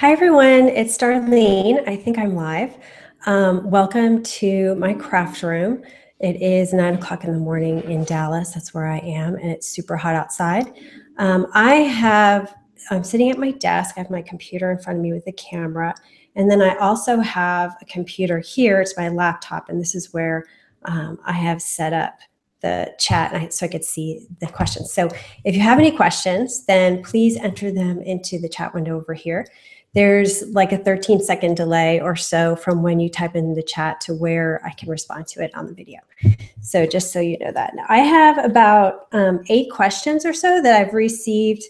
Hi everyone, it's Darlene. I think I'm live. Welcome to my craft room. It is 9 o'clock in the morning in Dallas. That's where I am, and it's super hot outside. I'm sitting at my desk. I have my computer in front of me with a camera, and then I also have a computer here. It's my laptop, and this is where I have set up the chat so I could see the questions. So if you have any questions, then please enter them into the chat window over here. There's like a 13-second delay or so from when you type in the chat to where I can respond to it on the video. So just so you know that. Now, I have about 8 questions or so that I've received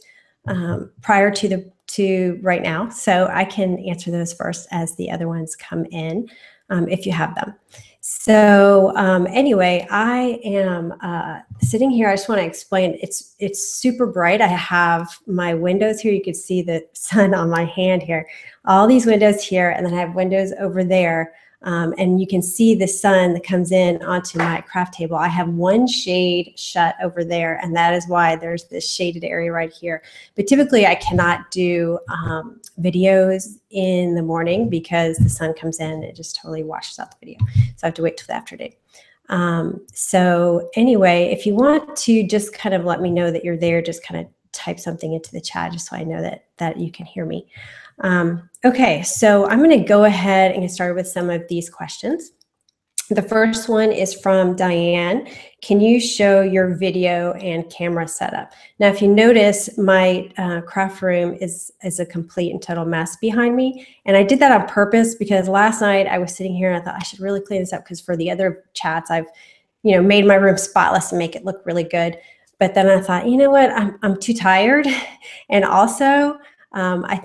prior to right now. So I can answer those first as the other ones come in if you have them. So anyway, I am sitting here. I just want to explain. It's super bright. I have my windows here. You can see the sun on my hand here. All these windows here, and then I have windows over there. And you can see the sun that comes in onto my craft table. I have one shade shut over there, and that is why there's this shaded area right here. But typically I cannot do videos in the morning because the sun comes in and it just totally washes out the video. So I have to wait till the afternoon. So anyway, if you want to just kind of let me know that you're there, just kind of type something into the chat just so I know that you can hear me. Okay, so I'm going to go ahead and get started with some of these questions. The first one is from Diane. Can you show your video and camera setup? Now, if you notice, my craft room is a complete and total mess behind me. And I did that on purpose because last night I was sitting here and I thought I should really clean this up because for the other chats, I've made my room spotless and make it look really good. But then I thought, you know what, I'm too tired. And also, I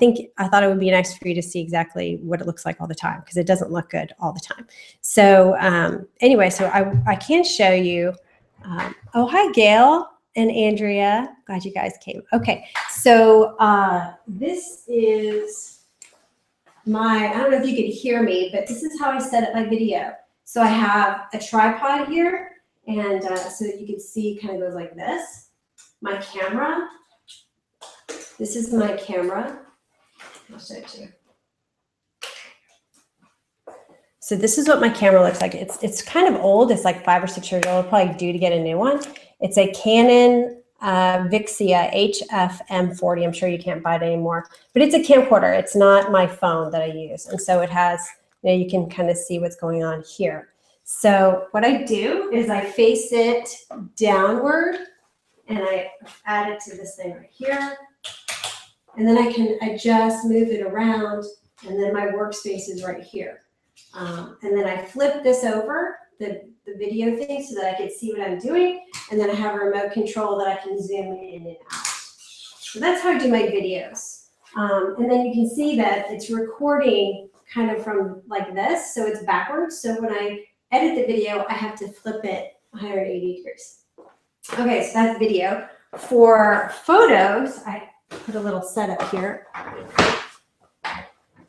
thought it would be nice for you to see exactly what it looks like all the time because it doesn't look good all the time. So anyway, so I can show you. Oh, hi, Gail and Andrea. Glad you guys came. Okay, so this is I don't know if you can hear me, but this is how I set up my video. So I have a tripod here, and so that you can see kind of goes like this. My camera. This is my camera. I'll show it to you. So this is what my camera looks like. It's kind of old. It's like 5 or 6 years old. It'll probably due to get a new one. It's a Canon Vixia HF-M40. I'm sure you can't buy it anymore. But it's a camcorder. It's not my phone that I use. And so it has, you can kind of see what's going on here. So what I do is I face it downward, and I add it to this thing right here. And then I can adjust, move it around, and then my workspace is right here. And then I flip this over, the video thing, so that I can see what I'm doing. And then I have a remote control that I can zoom in and out. So that's how I do my videos. And then you can see that it's recording kind of from like this, so it's backwards. So when I edit the video, I have to flip it 180 degrees. Okay, so that's video. For photos, I put a little setup here.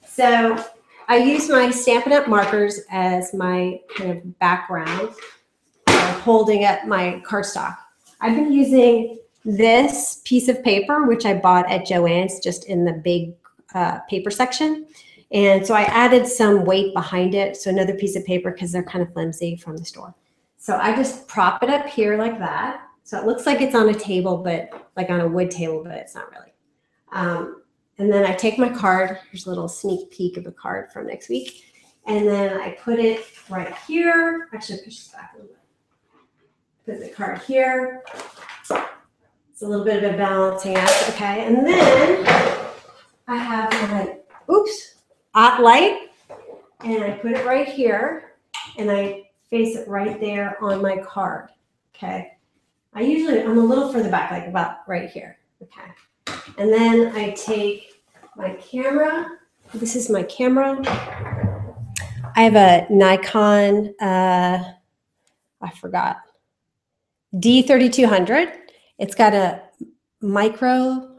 So I use my Stampin' Up markers as my kind of background, holding up my cardstock. I've been using this piece of paper, which I bought at Joann's just in the big paper section. And so I added some weight behind it. So another piece of paper because they're kind of flimsy from the store. So I just prop it up here like that. So it looks like it's on a table, but like on a wood table, but it's not really. And then I take my card. Here's a little sneak peek of a card from next week. And then I put it right here. Actually, push this back a little bit. Put the card here. It's a little bit of a balancing act, okay? And then I have my, hot light. And I put it right here. And I face it right there on my card, okay? I'm a little further back, like about right here, okay? And then I take my camera. This is my camera. I have a Nikon, I forgot, D3200. It's got a micro,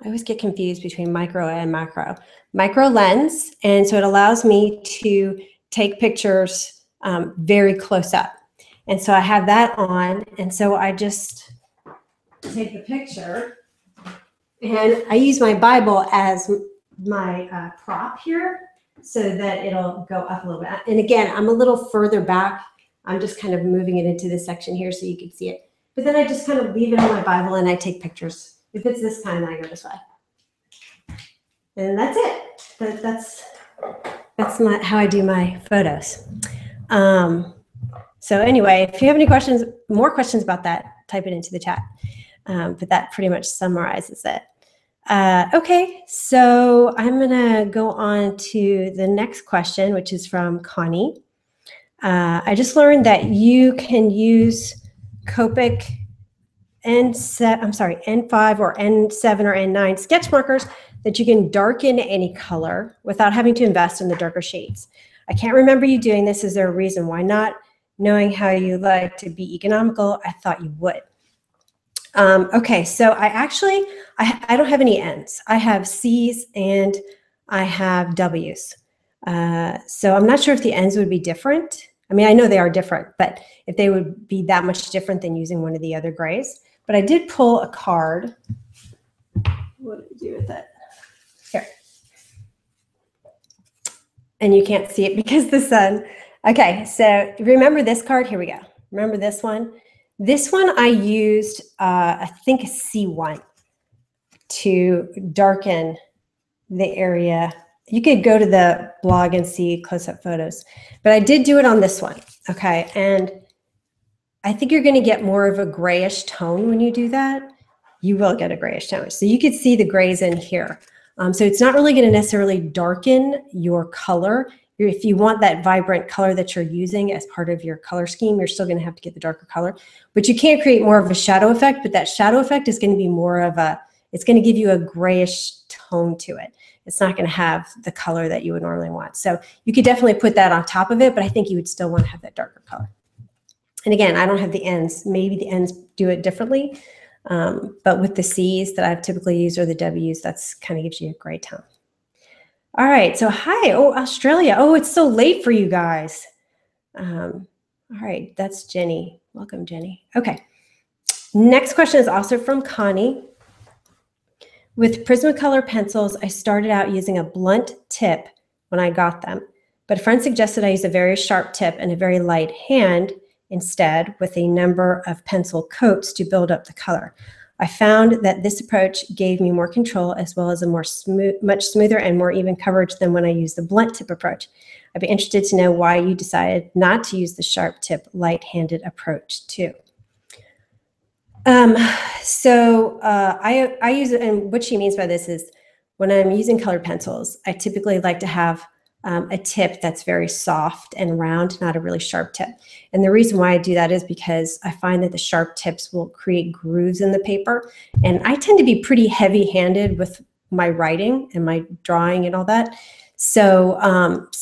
I always get confused between micro and macro lens. And so it allows me to take pictures very close up. And so I have that on. And so I just take the picture. And I use my Bible as prop here so that it'll go up a little bit. And again, I'm a little further back. I'm just kind of moving it into this section here so you can see it. But then I just kind of leave it on my Bible and I take pictures. If it's this kind, I go this way. And that's it. That's how I do my photos. So anyway, if you have any questions, more questions about that, type it into the chat. But that pretty much summarizes it. Okay, so I'm gonna go on to the next question, which is from Connie. I just learned that you can use Copic N5 or N7 or N9 sketch markers that you can darken any color without having to invest in the darker shades. I can't remember you doing this. Is there a reason why not? Knowing how you like to be economical, I thought you would. Okay, so I don't have any N's. I have C's and I have W's. So I'm not sure if the N's would be different. I mean, I know they are different, but if they would be that much different than using one of the other grays. But I did pull a card. What do I do with it? Here. And you can't see it because the sun. Okay, so remember this card? Here we go. Remember this one? This one I used, I think, a C1 to darken the area. You could go to the blog and see close-up photos, but I did do it on this one, okay? And I think you're going to get more of a grayish tone when you do that. You will get a grayish tone. So you could see the grays in here. So it's not really going to necessarily darken your color. If you want that vibrant color that you're using as part of your color scheme, you're still going to have to get the darker color. But you can create more of a shadow effect, but that shadow effect is going to be more of it's going to give you a grayish tone to it. It's not going to have the color that you would normally want. So you could definitely put that on top of it, but I think you would still want to have that darker color. And again, I don't have the N's. Maybe the N's do it differently. But with the C's that I've typically used or the W's, that's kind of gives you a gray tone. All right, so hi, Australia. Oh, it's so late for you guys. All right, that's Jenny. Welcome, Jenny. Okay, next question is also from Connie. With Prismacolor pencils, I started out using a blunt tip when I got them, but a friend suggested I use a very sharp tip and a very light hand instead with a number of pencil coats to build up the color. I found that this approach gave me more control as well as a much smoother and more even coverage than when I used the blunt tip approach. I'd be interested to know why you decided not to use the sharp tip light-handed approach too. I use it, and what she means by this is when I'm using colored pencils, I typically like to have a tip that's very soft and round, not a really sharp tip. And the reason why I do that is because I find that the sharp tips will create grooves in the paper. And I tend to be pretty heavy-handed with my writing and my drawing and all that. So,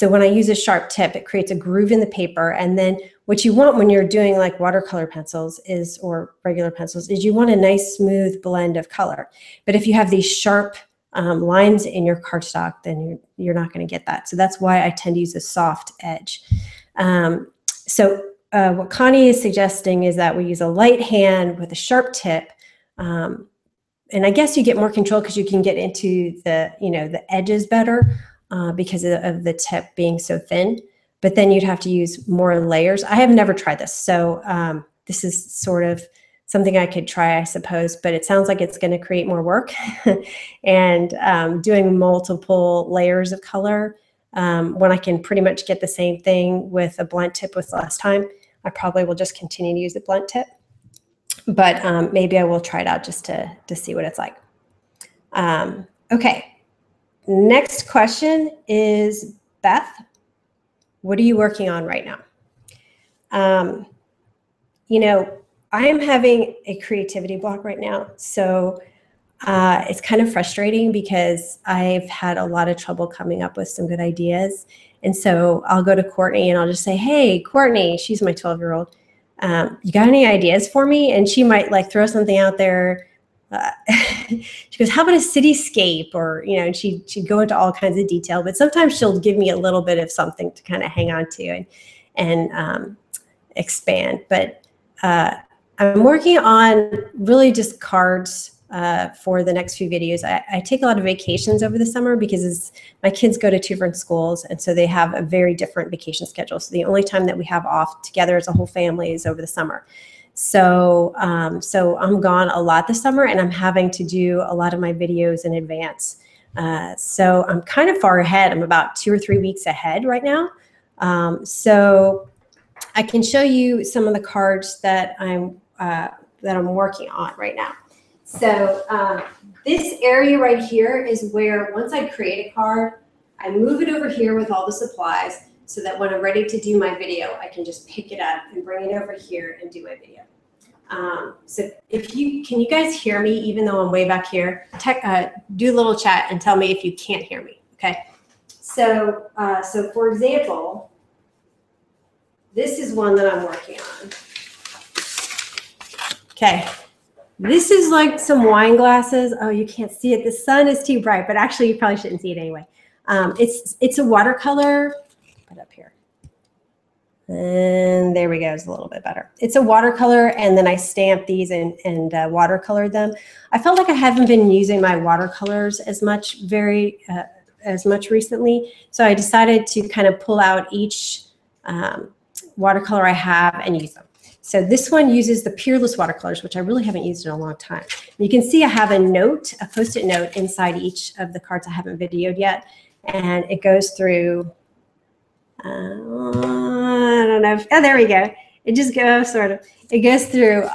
when I use a sharp tip, it creates a groove in the paper. And then what you want when you're doing like watercolor pencils or regular pencils is you want a nice smooth blend of color. But if you have these sharp lines in your cardstock, then you're not going to get that. So that's why I tend to use a soft edge. What Connie is suggesting is that we use a light hand with a sharp tip. And I guess you get more control because you can get into the edges better because of the tip being so thin. But then you'd have to use more layers. I have never tried this. So this is sort of something I could try, I suppose, but it sounds like it's going to create more work. And doing multiple layers of color, when I can pretty much get the same thing with a blunt tip with less time, I probably will just continue to use the blunt tip. But maybe I will try it out just to see what it's like. Okay, next question is Beth. What are you working on right now? I am having a creativity block right now. So it's kind of frustrating because I've had a lot of trouble coming up with some good ideas. And so I'll go to Courtney and I'll just say, hey, Courtney, she's my 12-year-old. You got any ideas for me? And she might like throw something out there. She goes, how about a cityscape? Or, and she'd go into all kinds of detail, but sometimes she'll give me a little bit of something to kind of hang on to and expand. But I'm working on really just cards. for the next few videos. I take a lot of vacations over the summer because my kids go to 2 different schools, and so they have a very different vacation schedule. So the only time that we have off together as a whole family is over the summer. So, so I'm gone a lot this summer, and I'm having to do a lot of my videos in advance. So I'm kind of far ahead. I'm about 2 or 3 weeks ahead right now. So I can show you some of the cards that I'm working on right now. So this area right here is where once I create a card, I move it over here with all the supplies so that when I'm ready to do my video, I can just pick it up and bring it over here and do my video. So can you guys hear me even though I'm way back here? Do a little chat and tell me if you can't hear me, okay? So, so for example, this is one that I'm working on. Okay, this is like some wine glasses. Oh, you can't see it. The sun is too bright, but actually you probably shouldn't see it anyway. It's a watercolor. Put it up here. And there we go, it's a little bit better. It's a watercolor, and then I stamped these and watercolored them. I felt like I haven't been using my watercolors as much recently, so I decided to kind of pull out each watercolor I have and use them. So this one uses the Peerless watercolors, which I really haven't used in a long time. You can see I have a note, a Post-it note inside each of the cards I haven't videoed yet, and it goes through I don't know. Oh, there we go. It just goes sort of, it goes through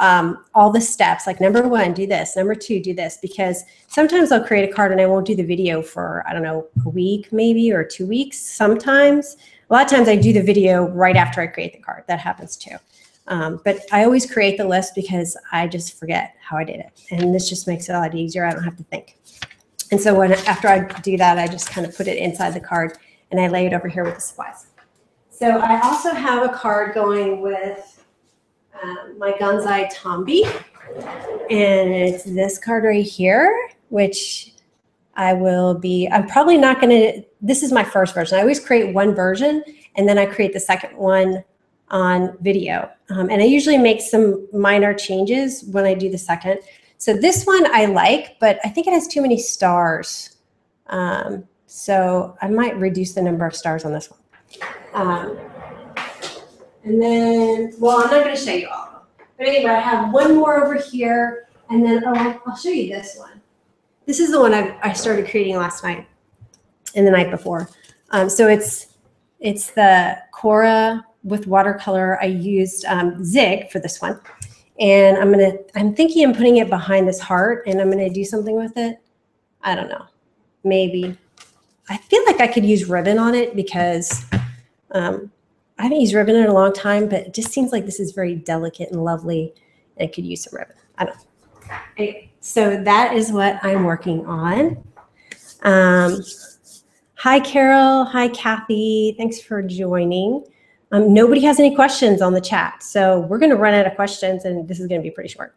all the steps, like number 1, do this, number 2, do this, because sometimes I'll create a card and I won't do the video for, I don't know, a week maybe or 2 weeks. Sometimes, a lot of times I do the video right after I create the card. That happens too. But I always create the list because I just forget how I did it. And this just makes it a lot easier. I don't have to think. And so after I do that, I just kind of put it inside the card and I lay it over here with the supplies. So I also have a card going with my Gonzai Tombi, and it's this card right here, which I'm probably not going to, this is my first version. I always create one version, and then I create the second one on video. And I usually make some minor changes when I do the second. So this one I like, but I think it has too many stars. So I might reduce the number of stars on this one. And then, well, I'm not going to show you all of them. But anyway, I have one more over here. And then, oh, I'll show you this one. This is the one I started creating last night and the night before. So it's the Cora with watercolor. I used Zig for this one. And I'm thinking I'm putting it behind this heart, and I'm going to do something with it. I don't know. Maybe. I feel like I could use ribbon on it because I haven't used ribbon in a long time, but it just seems like this is very delicate and lovely, and it could use some ribbon. I don't know. Anyway, so that is what I'm working on. Hi, Carol. Hi, Kathy. Thanks for joining. Nobody has any questions on the chat, so we're going to run out of questions, and this is going to be pretty short.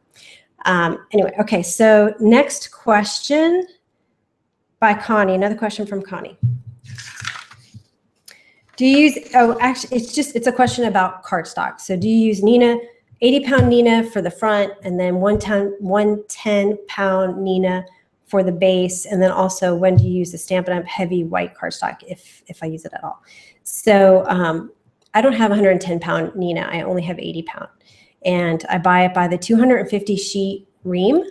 Anyway, okay, so next question by Connie. Another question from Connie. Do you use, oh, actually, it's a question about cardstock. So do you use Nina, 80-pound Nina for the front, and then 110-pound Nina for the base, and then also when do you use the Stampin' Up heavy white cardstock, if I use it at all? So I don't have 110-pound Nina. I only have 80-pound. And I buy it by the 250 sheet ream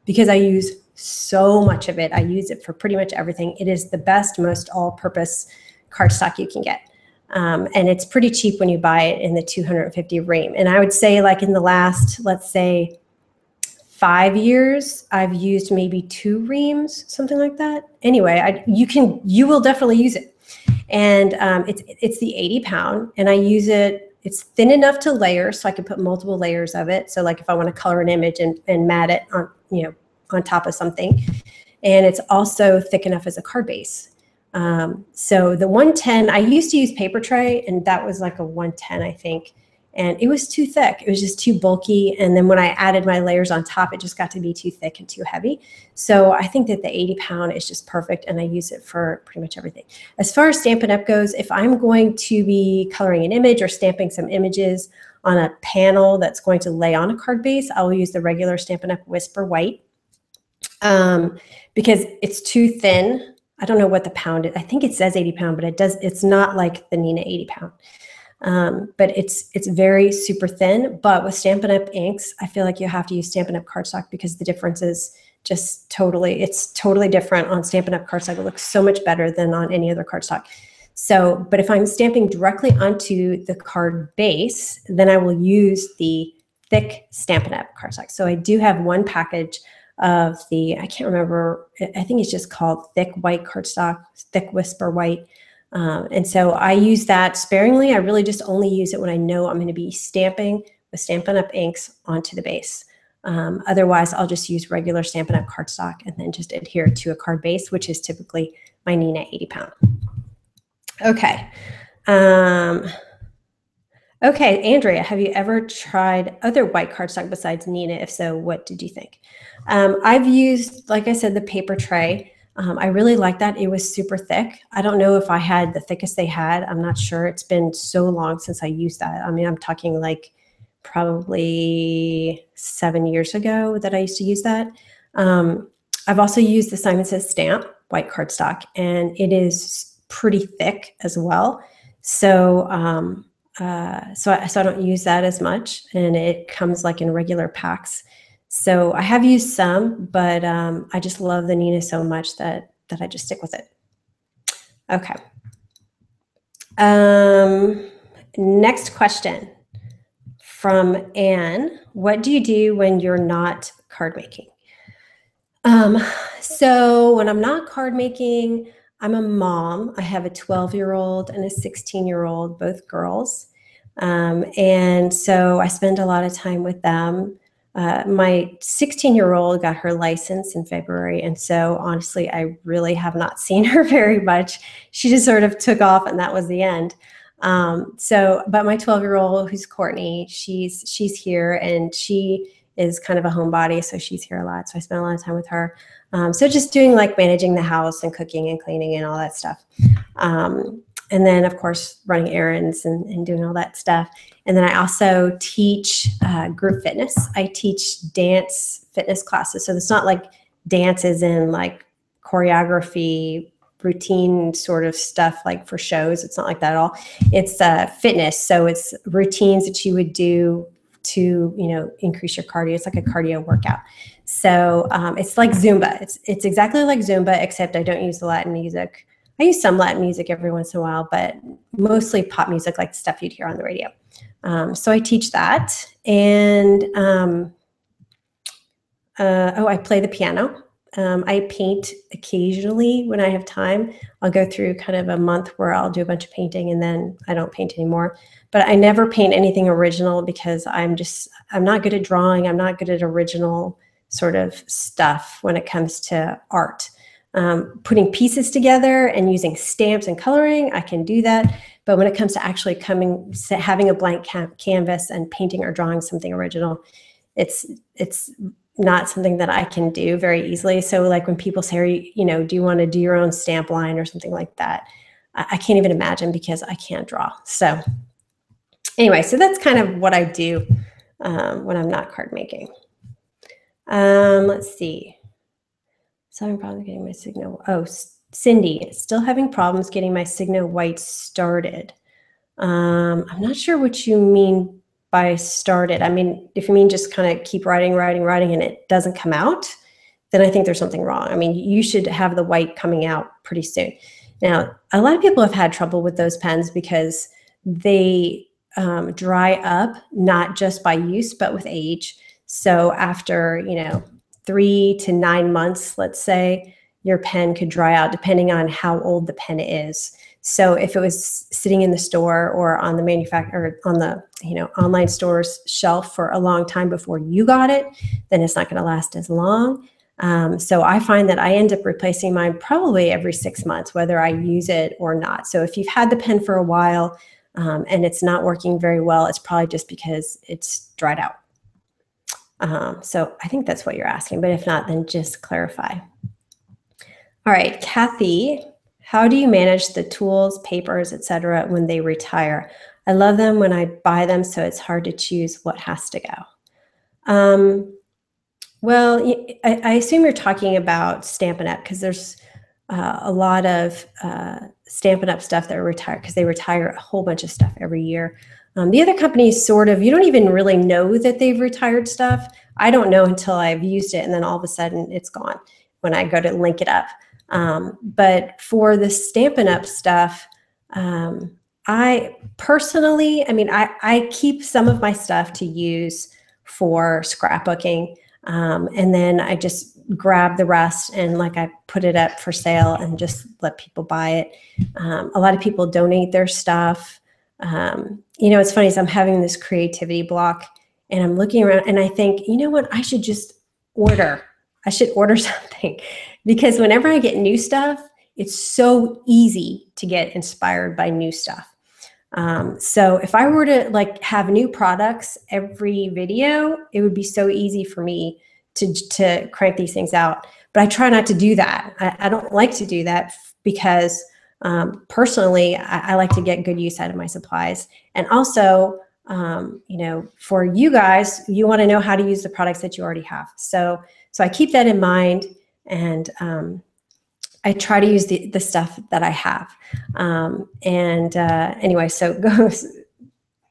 because I use so much of it. I use it for pretty much everything. It is the best, most all-purpose cardstock you can get. And it's pretty cheap when you buy it in the 250 ream. And I would say like in the last, let's say 5 years, I've used maybe 2 reams, something like that. Anyway, you will definitely use it. And it's the 80-pound, and I use it. It's thin enough to layer, so I can put multiple layers of it. So like if I want to color an image and mat it on, on top of something, and it's also thick enough as a card base. So the 110, I used to use paper tray, and that was like a 110, I think. And it was too thick. It was just too bulky. And then when I added my layers on top, it just got to be too thick and too heavy. So I think that the 80-pound is just perfect, and I use it for pretty much everything. As far as Stampin' Up goes, if I'm going to be coloring an image or stamping some images on a panel that's going to lay on a card base, I will use the regular Stampin' Up Whisper White. because it's too thin. I don't know what the pound is. I think it says 80 pound, but it's not like the Nina 80 pound. But it's very super thin. But with Stampin' Up inks, I feel like you have to use Stampin' Up cardstock because the difference is just it's totally different on Stampin' Up cardstock. It looks so much better than on any other cardstock. So, but if I'm stamping directly onto the card base, then I will use the thick Stampin' Up cardstock. So I do have one package of the, I can't remember, I think it's just called thick white cardstock, thick whisper white. And so I use that sparingly. I really just only use it when I know I'm going to be stamping with Stampin' Up inks onto the base. Otherwise, I'll just use regular Stampin' Up cardstock and then just adhere to a card base, which is typically my Nina 80 pound. Okay. Okay, Andrea, have you ever tried other white cardstock besides Nina? If so, what did you think? I've used, like I said, the paper tray. I really like that. It was super thick. I don't know if I had the thickest they had. I'm not sure. It's been so long since I used that. I mean, I'm talking like probably 7 years ago that I used to use that. I've also used the Simon Says Stamp white cardstock, and it is pretty thick as well. So, so I don't use that as much, and it comes like in regular packs. So I have used some, but I just love the Nina so much that I just stick with it. Okay. Next question from Anne. What do you do when you're not card making? So when I'm not card making, I'm a mom. I have a 12-year-old and a 16-year-old, both girls. And so I spend a lot of time with them. My 16-year-old got her license in February. And so honestly, I really have not seen her very much. She just sort of took off and that was the end. But my 12-year-old, who's Courtney, she's here and she is kind of a homebody. So she's here a lot. So I spend a lot of time with her. So just doing like managing the house and cooking and cleaning and all that stuff. And then, of course, running errands and doing all that stuff. And then I also teach group fitness. I teach dance fitness classes. So it's not like dances and like choreography, routine sort of stuff like for shows. It's not like that at all. It's fitness. So it's routines that you would do to, you know, increase your cardio. It's like a cardio workout. So it's like Zumba. It's exactly like Zumba, except I don't use the Latin music. I use some Latin music every once in a while, but mostly pop music, like stuff you'd hear on the radio. So I teach that. And I play the piano. I paint occasionally when I have time. I'll go through kind of a month where I'll do a bunch of painting and then I don't paint anymore. But I never paint anything original because I'm not good at drawing. I'm not good at original sort of stuff when it comes to art. Putting pieces together and using stamps and coloring, I can do that. But when it comes to actually having a blank canvas and painting or drawing something original, it's not something that I can do very easily. So like when people say, you know, do you want to do your own stamp line or something like that? I can't even imagine because I can't draw. So anyway, so that's kind of what I do when I'm not card making. Let's see. So I'm probably getting my Signo. Oh, Cindy, still having problems getting my Signo white started. I'm not sure what you mean by started. I mean, if you mean just kind of keep writing and it doesn't come out, then I think there's something wrong. I mean, you should have the white coming out pretty soon. Now, a lot of people have had trouble with those pens because they dry up, not just by use, but with age. So after, you know, 3 to 9 months, let's say, your pen could dry out depending on how old the pen is. So if it was sitting in the store or on the manufacturer on the, you know, online store's shelf for a long time before you got it, then it's not going to last as long. So I find that I end up replacing mine probably every 6 months, whether I use it or not. So if you've had the pen for a while and it's not working very well, it's probably just because it's dried out. So I think that's what you're asking, but if not, then just clarify. All right, Kathy, how do you manage the tools, papers, etc. when they retire? I love them when I buy them, so it's hard to choose what has to go. Well, I assume you're talking about Stampin' Up because there's a lot of Stampin' Up stuff that are retired because they retire a whole bunch of stuff every year. The other companies sort of, you don't even really know that they've retired stuff. I don't know until I've used it, and then all of a sudden it's gone when I go to link it up. But for the Stampin' Up stuff, I personally, I mean, I keep some of my stuff to use for scrapbooking. And then I just grab the rest and like I put it up for sale and just let people buy it. A lot of people donate their stuff. You know, it's funny is I'm having this creativity block and I'm looking around and I think, you know what, I should just order. I should order something because whenever I get new stuff, it's so easy to get inspired by new stuff. So if I were to like have new products every video, it would be so easy for me to crank these things out. But I try not to do that. I don't like to do that because personally, I like to get good use out of my supplies. And also, you know, for you guys, you want to know how to use the products that you already have. So I keep that in mind and I try to use the stuff that I have. Anyway, so goes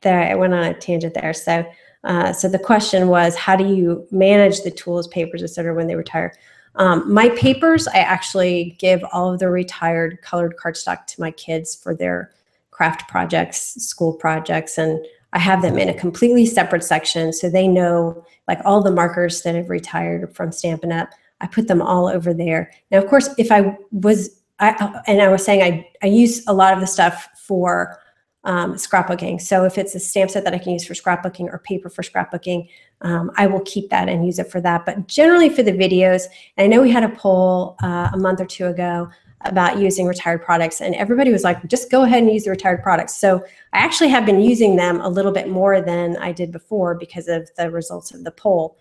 there. I went on a tangent there. So the question was, how do you manage the tools, papers, et cetera, when they retire? My papers, I actually give all of the retired colored cardstock to my kids for their craft projects, school projects, and I have them in a completely separate section so they know, like all the markers that have retired from Stampin' Up, I put them all over there. Now, of course, if I was saying I use a lot of the stuff for scrapbooking. So if it's a stamp set that I can use for scrapbooking or paper for scrapbooking, I will keep that and use it for that. But generally for the videos, and I know we had a poll a month or two ago about using retired products, and everybody was like, just go ahead and use the retired products. So I actually have been using them a little bit more than I did before because of the results of the poll.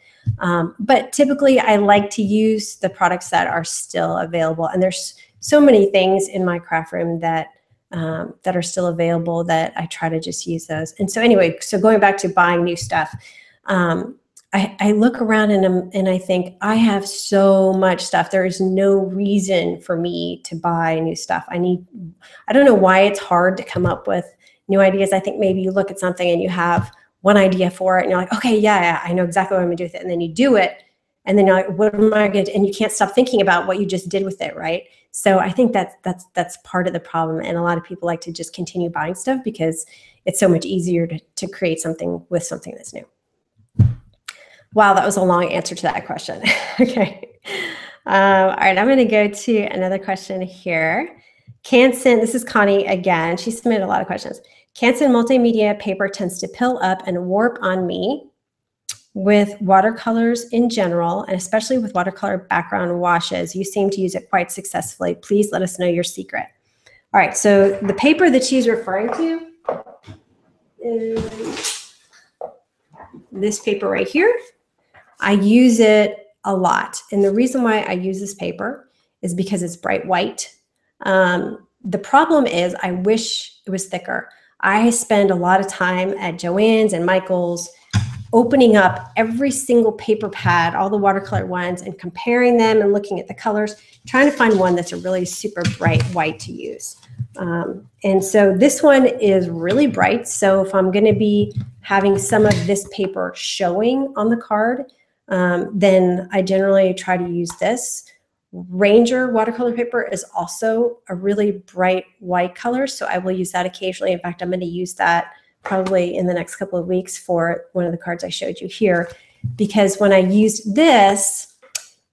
But typically I like to use the products that are still available. And there's so many things in my craft room that are still available that I try to just use those. And so anyway, so going back to buying new stuff, I look around and I think I have so much stuff. There is no reason for me to buy new stuff. I don't know why it's hard to come up with new ideas. I think maybe you look at something and you have one idea for it and you're like, okay, yeah, I know exactly what I'm gonna do with it. And then you do it. And then you're like, what am I gonna do? And you can't stop thinking about what you just did with it, right? So I think that's part of the problem. And a lot of people like to just continue buying stuff because it's so much easier to create something with something that's new. Wow, that was a long answer to that question. Okay. All right, I'm going to go to another question here. Canson, this is Connie again. She submitted a lot of questions. Canson multimedia paper tends to pill up and warp on me with watercolors in general, and especially with watercolor background washes. You seem to use it quite successfully. Please let us know your secret. All right, so the paper that she's referring to is this paper right here. I use it a lot. And the reason why I use this paper is because it's bright white. The problem is I wish it was thicker. I spend a lot of time at Joann's and Michael's opening up every single paper pad, all the watercolor ones, and comparing them and looking at the colors, trying to find one that's a really super bright white to use. And so this one is really bright. So if I'm going to be having some of this paper showing on the card, then I generally try to use this. Ranger watercolor paper is also a really bright white color, so I will use that occasionally. In fact, I'm going to use that probably in the next couple of weeks for one of the cards I showed you here, because when I used this,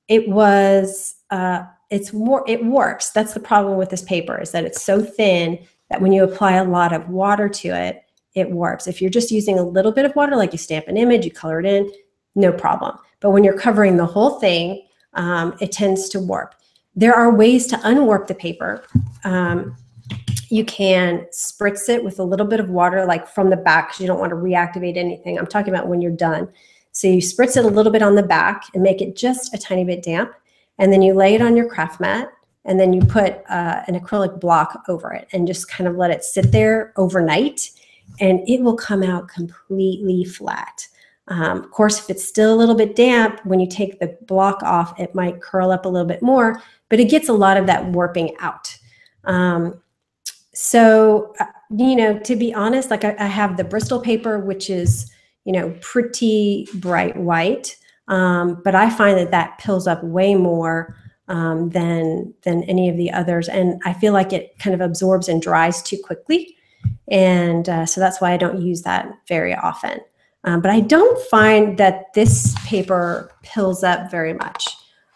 it warps. That's the problem with this paper, is that it's so thin that when you apply a lot of water to it, it warps. If you're just using a little bit of water, like you stamp an image, you color it in, no problem. But when you're covering the whole thing, it tends to warp. There are ways to unwarp the paper. You can spritz it with a little bit of water, like from the back, because you don't want to reactivate anything. I'm talking about when you're done. So you spritz it a little bit on the back and make it just a tiny bit damp. And then you lay it on your craft mat, and then you put an acrylic block over it and just kind of let it sit there overnight, and it will come out completely flat. Of course, if it's still a little bit damp, when you take the block off, it might curl up a little bit more, but it gets a lot of that warping out. So, to be honest, like I have the Bristol paper, which is, pretty bright white, but I find that pills up way more than any of the others. And I feel like it kind of absorbs and dries too quickly. And so that's why I don't use that very often. But I don't find that this paper pills up very much.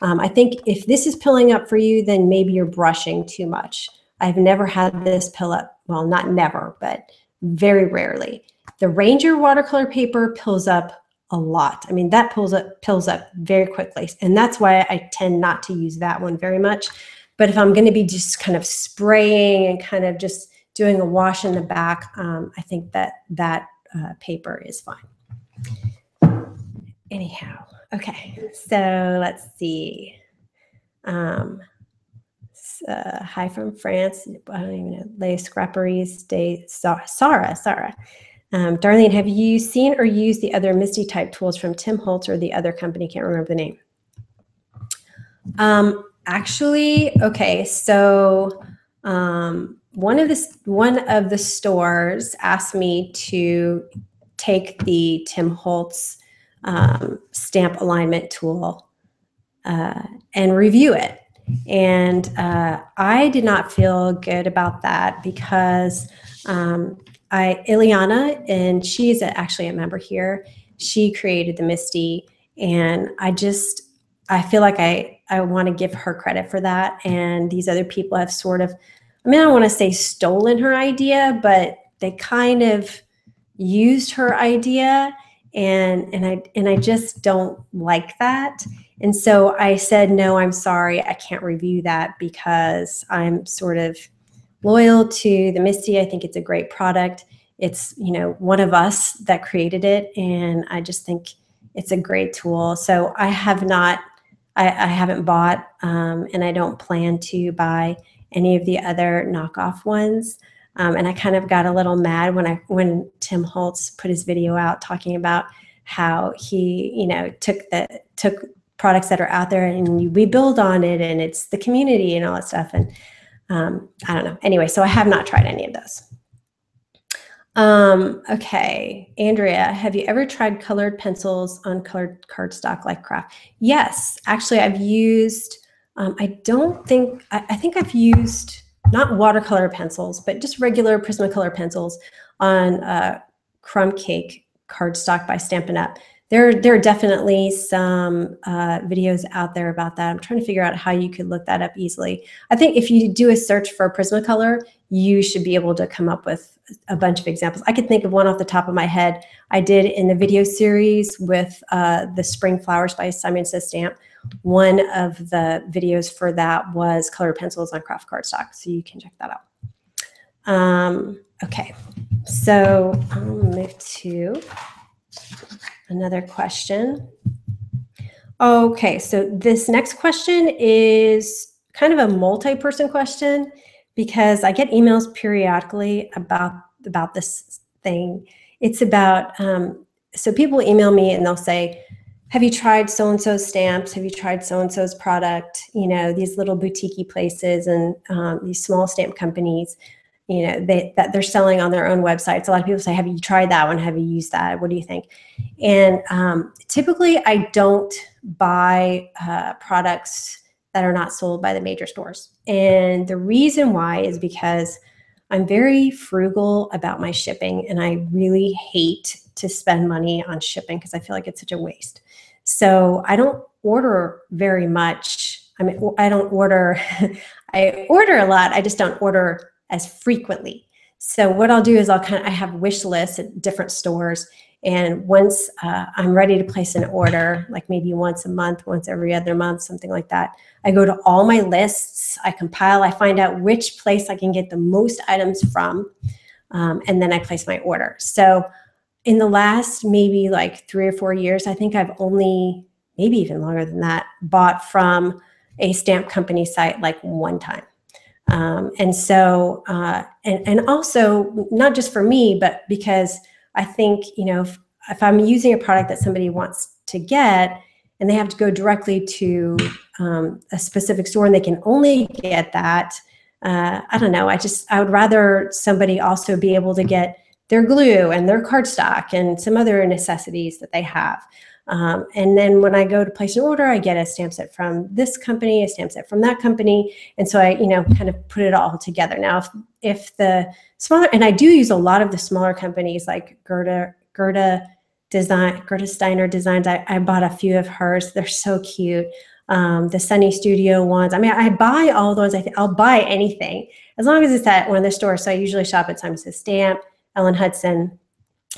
I think if this is pilling up for you, then maybe you're brushing too much. I've never had this pill up. Well, not never, but very rarely. The Ranger watercolor paper pills up a lot. I mean, that pills up very quickly. And that's why I tend not to use that one very much. But if I'm going to be just kind of spraying and kind of just doing a wash in the back, I think that paper is fine. Anyhow, okay, so let's see. Hi from France. I don't even know. Les Scraperies de Sarah. Darlene, have you seen or used the other Misty type tools from Tim Holtz or the other company? Can't remember the name. Actually, okay, so one of the stores asked me to take the Tim Holtz stamp alignment tool and review it. And I did not feel good about that because Ileana, and she's actually a member here, she created the Misty, and I feel like I want to give her credit for that. And these other people have sort of, I don't want to say stolen her idea, but they kind of used her idea, and I just don't like that. And so I said, no, I'm sorry, I can't review that because I'm sort of loyal to the Misty. I think it's a great product. It's, one of us that created it, and I just think it's a great tool. So I have not, I haven't bought, and I don't plan to buy any of the other knockoff ones. And I kind of got a little mad when Tim Holtz put his video out talking about how he, took products that are out there and we build on it, and it's the community and all that stuff. And I don't know. Anyway, so I have not tried any of those. Okay, Andrea, have you ever tried colored pencils on colored cardstock like craft? Yes, actually, I've used. I think I've used not watercolor pencils, but just regular Prismacolor pencils on crumb cake cardstock by Stampin' Up. There are definitely some videos out there about that. I'm trying to figure out how you could look that up easily. I think if you do a search for Prismacolor, you should be able to come up with a bunch of examples. I could think of one off the top of my head. I did in the video series with the Spring Flowers by Simon Says Stamp. One of the videos for that was colored pencils on craft cardstock, so you can check that out. Okay, so I'll move to another question. Okay, so this next question is kind of a multi-person question because I get emails periodically about this thing. It's about, so people email me and they'll say, have you tried so-and-so's stamps? Have you tried so-and-so's product? These little boutique-y places and these small stamp companies, that they're selling on their own websites. A lot of people say, have you tried that one? Have you used that? What do you think? And typically I don't buy products that are not sold by the major stores. And the reason why is because I'm very frugal about my shipping, and I really hate to spend money on shipping because I feel like it's such a waste. So I don't order very much. I don't order, I order a lot. I just don't order as frequently. So what I'll do is I have wish lists at different stores. And once I'm ready to place an order, like maybe once a month, once every other month, something like that, I go to all my lists, I compile, I find out which place I can get the most items from, and then I place my order. So in the last maybe like 3 or 4 years, I think I've only, maybe even longer than that, bought from a stamp company site like one time. And so, and also not just for me, but because I think, if I'm using a product that somebody wants to get and they have to go directly to a specific store and they can only get that, I don't know. I would rather somebody also be able to get their glue and their cardstock and some other necessities that they have. And then when I go to place an order, I get a stamp set from this company, a stamp set from that company. And so I, kind of put it all together. Now, if the smaller, and I do use a lot of the smaller companies like Gerda Steiner Designs. I bought a few of hers. They're so cute. The Sunny Studio ones. I mean, I buy all the ones. I'll buy anything as long as it's at one of the stores. So I usually shop at Simon Says Stamp, Ellen Hudson,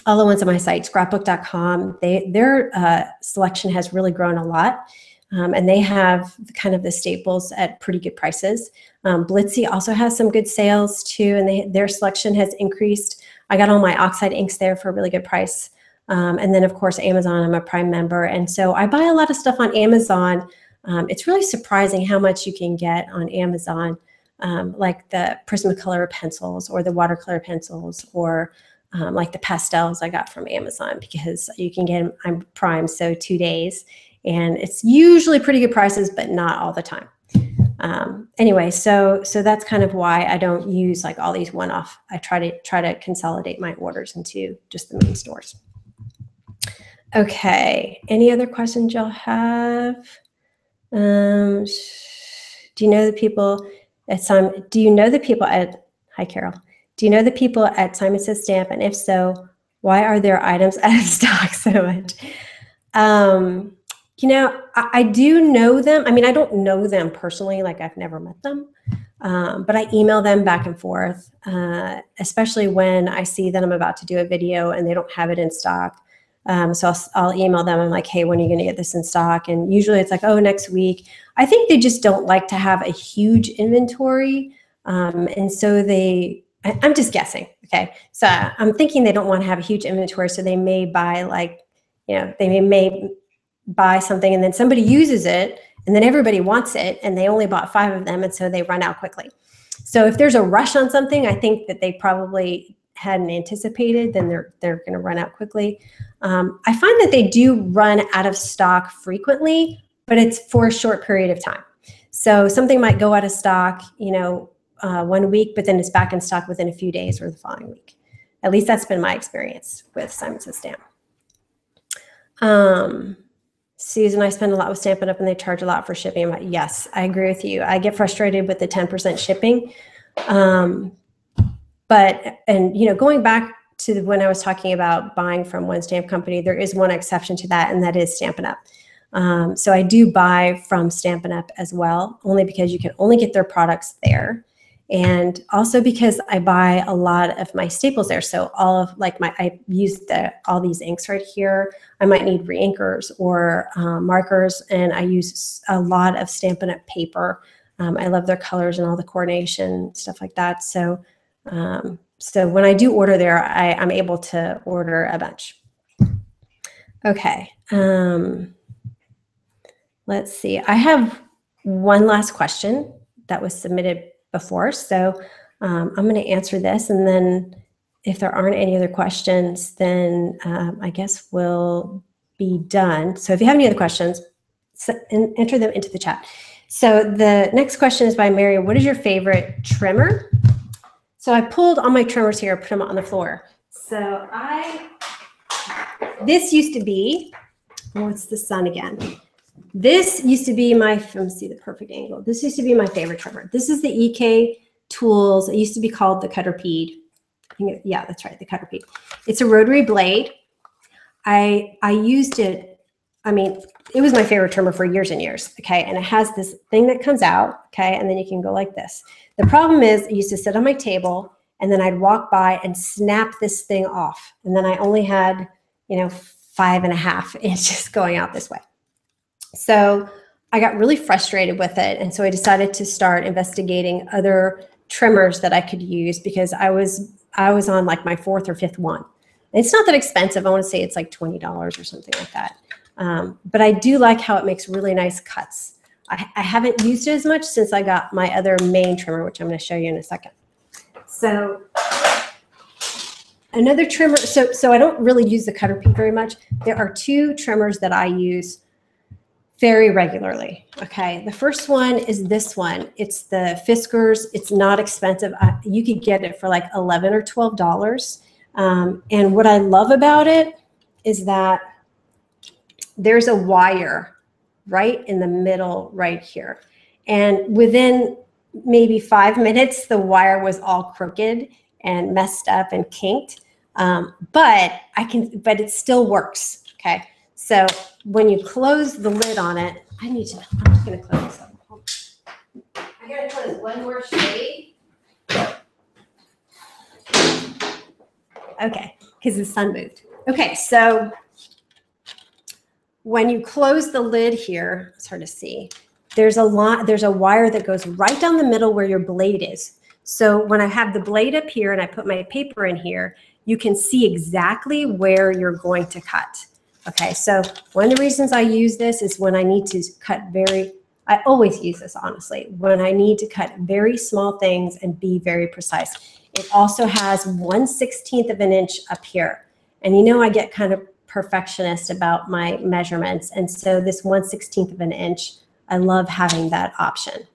all the ones on my site, scrapbook.com. Their selection has really grown a lot. And they have kind of the staples at pretty good prices. Blitzy also has some good sales too, and their selection has increased. I got all my oxide inks there for a really good price. And then of course, Amazon, I'm a Prime member. And so I buy a lot of stuff on Amazon. It's really surprising how much you can get on Amazon, like the Prismacolor pencils or the watercolor pencils, or like the pastels I got from Amazon, because you can get them, I'm Prime, so 2 days. And it's usually pretty good prices, but not all the time. Anyway, so that's kind of why I don't use like all these one-off. I try to consolidate my orders into just the main stores. Okay, any other questions y'all have? Do you know the people at Simon? Do you know the people at? Hi, Carol. Do you know the people at Simon Says Stamp? And if so, why are their items out of stock so much? I do know them. I mean, I don't know them personally, like I've never met them, but I email them back and forth, especially when I see that I'm about to do a video and they don't have it in stock. So I'll email them. I'm like, hey, when are you going to get this in stock? And usually it's like, oh, next week. I think they just don't like to have a huge inventory. And so I'm just guessing. Okay. So I'm thinking they don't want to have a huge inventory. So they may buy they may buy something and then somebody uses it and then everybody wants it and they only bought 5 of them. And so they run out quickly. So if there's a rush on something, I think that they probably hadn't anticipated, then they're going to run out quickly. I find that they do run out of stock frequently, but it's for a short period of time. So something might go out of stock, 1 week, but then it's back in stock within a few days or the following week. At least that's been my experience with Simon Says Stamp. Susan, I spend a lot with Stampin' Up and they charge a lot for shipping. Like, yes, I agree with you. I get frustrated with the 10% shipping. Going back to when I was talking about buying from one stamp company, there is one exception to that, and that is Stampin' Up. So I do buy from Stampin' Up as well, only because you can only get their products there. And also because I buy a lot of my staples there. So I use all these inks right here. I might need reinkers or markers, and I use a lot of Stampin' Up paper. I love their colors and all the coordination, stuff like that. So when I do order there, I'm able to order a bunch. Okay. Let's see. I have one last question that was submitted before. So I'm going to answer this. And then if there aren't any other questions, then I guess we'll be done. So if you have any other questions, enter them into the chat. So the next question is by Mary. What is your favorite trimmer? So I pulled all my trimmers here, put them on the floor. So this used to be, it's the sun again. This used to be let me see the perfect angle. This used to be my favorite trimmer. This is the EK Tools. It used to be called the Cutterpede. Yeah, that's right, the Cutterpede. It's a rotary blade. I used it, it was my favorite trimmer for years and years, okay? And it has this thing that comes out, okay? And then you can go like this. The problem is I used to sit on my table and then I'd walk by and snap this thing off. And then I only had, 5.5 inches going out this way. So I got really frustrated with it. And so I decided to start investigating other trimmers that I could use, because I was on like my 4th or 5th one. And it's not that expensive. I want to say it's like $20 or something like that. But I do like how it makes really nice cuts. I haven't used it as much since I got my other main trimmer, which I'm going to show you in a second. So Another trimmer, so I don't really use the cutter pea very much. There are two trimmers that I use very regularly. Okay, the first one is this one. It's the Fiskars. It's not expensive. You could get it for like $11 or $12. And what I love about it is that there's a wire right in the middle right here. And within maybe 5 minutes, the wire was all crooked and messed up and kinked. But it still works. Okay. So when you close the lid on it, I'm just going to close this up. I got to close one more shade. Okay. Because the sun moved. Okay. So when you close the lid here, it's hard to see. There's a wire that goes right down the middle where your blade is. So when I have the blade up here and I put my paper in here, you can see exactly where you're going to cut. Okay, so one of the reasons I use this is when I need to cut I always use this honestly, when I need to cut very small things and be very precise. It also has 1/16 of an inch up here. And you know I get kind of perfectionist about my measurements. And so this 1/16 of an inch, I love having that option.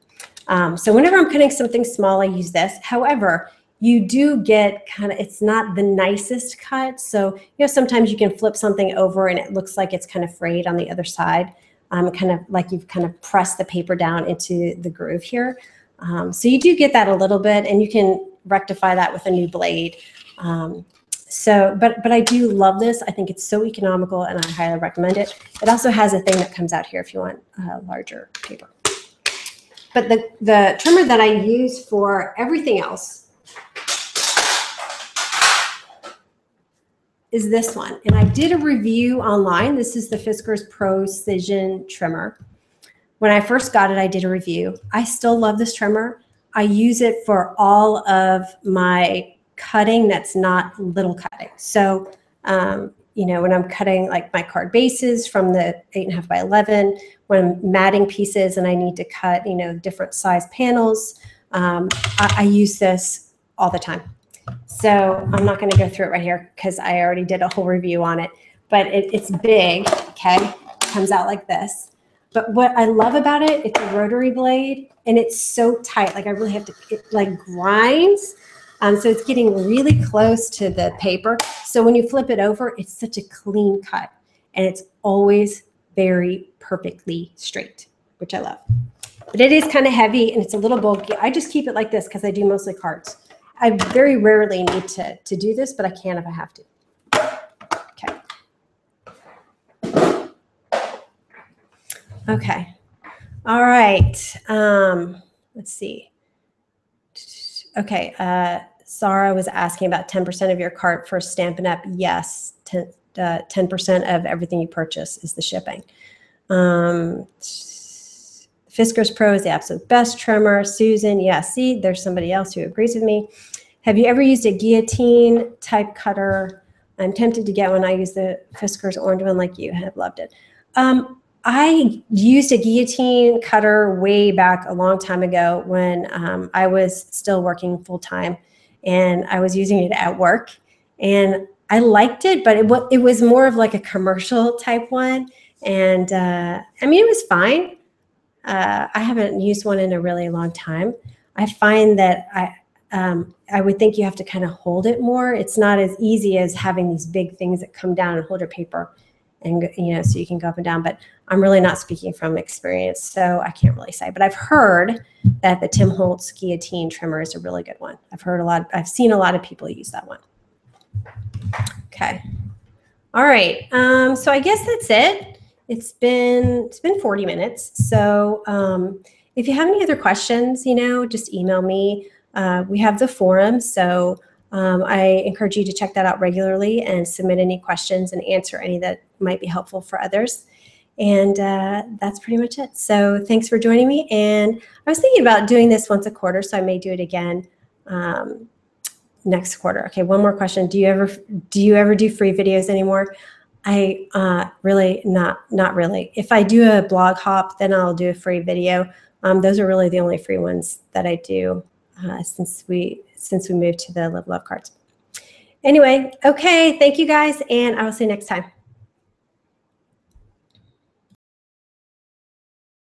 So whenever I'm cutting something small, I use this. However, you do get it's not the nicest cut. So, you know, sometimes you can flip something over and it looks like it's kind of frayed on the other side. Kind of like you've kind of pressed the paper down into the groove here. So you do get that a little bit, and you can rectify that with a new blade. But I do love this. I think it's so economical and I highly recommend it. It also has a thing that comes out here if you want larger paper. But the trimmer that I use for everything else is this one. And I did a review online. This is the Fiskars Precision Trimmer. When I first got it, I did a review. I still love this trimmer. I use it for all of my cutting that's not little cutting. So, you know, when I'm cutting like my card bases from the 8.5 by 11, when I'm matting pieces and I need to cut, you know, different size panels, I use this all the time. So I'm not going to go through it right here because I already did a whole review on it, but it's big. Okay. It comes out like this. But what I love about it, it's a rotary blade and it's so tight. Like I really have to, it like grinds. So it's getting really close to the paper. So when you flip it over, it's such a clean cut and it's always very perfectly straight, which I love. But it is kind of heavy and it's a little bulky. I just keep it like this because I do mostly cards. I very rarely need to do this, but I can if I have to. Okay. Okay. All right. Let's see. Okay. Sarah was asking about 10% of your cart for Stampin' Up. Yes. 10% of everything you purchase is the shipping. Fiskars Pro is the absolute best trimmer. Susan, yeah, see, there's somebody else who agrees with me. Have you ever used a guillotine type cutter? I'm tempted to get one. I use the Fiskars orange one like you have loved it. I used a guillotine cutter way back a long time ago when I was still working full time and I was using it at work and I liked it, but it was more of like a commercial type one. And I mean, it was fine. I haven't used one in a really long time. I find that I would think you have to kind of hold it more. It's not as easy as having these big things that come down and hold your paper and, you know, so you can go up and down, but I'm really not speaking from experience, so I can't really say, but I've heard that the Tim Holtz guillotine trimmer is a really good one. I've seen a lot of people use that one. Okay. All right. So I guess that's it. It's been 40 minutes. So if you have any other questions, you know, just email me. We have the forum, so I encourage you to check that out regularly and submit any questions and answer any that might be helpful for others. And that's pretty much it. So thanks for joining me. And I was thinking about doing this once a quarter, so I may do it again next quarter. Okay, one more question. Do you ever do free videos anymore? I really not really. If I do a blog hop, then I'll do a free video. Those are really the only free ones that I do since we moved to the Live Love cards. Anyway, okay, thank you guys, and I will see you next time.